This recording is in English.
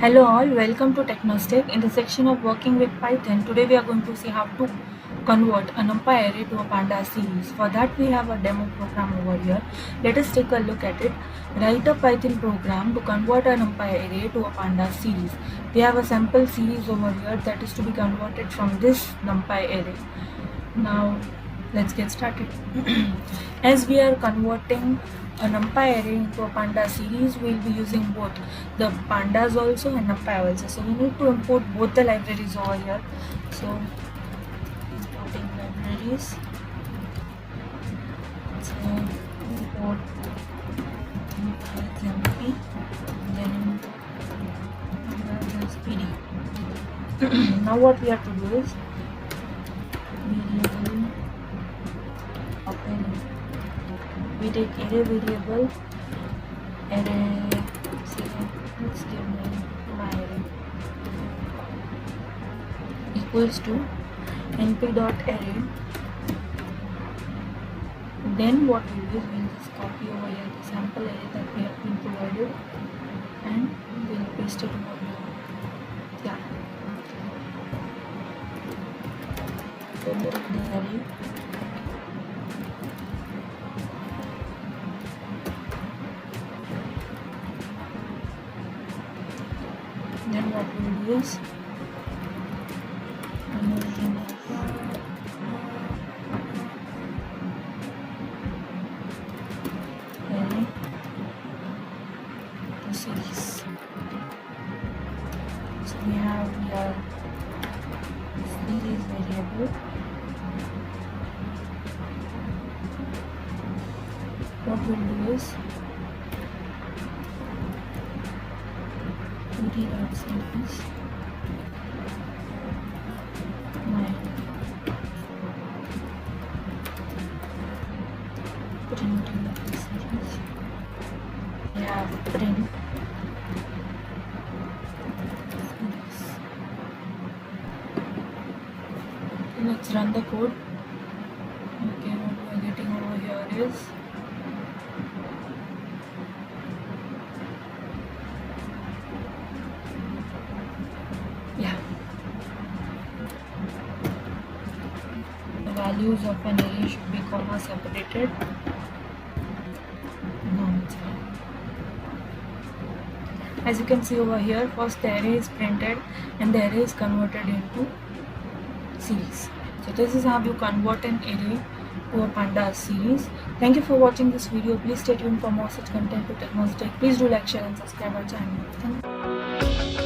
Hello all, welcome to Technostic. In the section of working with Python, today we are going to see how to convert a Numpy array to a Pandas series. For that we have a demo program over here. Let us take a look at it. Write a Python program to convert a Numpy array to a Pandas series. We have a sample series over here that is to be converted from this Numpy array. Now let's get started. As we are converting a Numpy array into a Pandas series, we will be using both the Pandas also and Numpy also. So we need to import both the libraries over here. So importing libraries. So import Numpy, then import PD. Now what we have to do is variable open. We take array variable, array, say, let's give name to my array, equals to np.array. Then what we do is we'll just copy over here the sample array that we have been provided and we'll paste it over here. Yeah. So the array. Then what we will do is conversion of array to series. So we have here series variable. What we'll do is pd.series printing of the series. We have print series. Let's run the code. Okay, what we are getting over here is the values of an array should be comma separated. No, it's fine. As you can see over here, first the array is printed and the array is converted into series. So this is how you convert an array to a Pandas series. Thank you for watching this video. Please stay tuned for more such content to Technostic. Please do like, share and subscribe our channel. Thank you.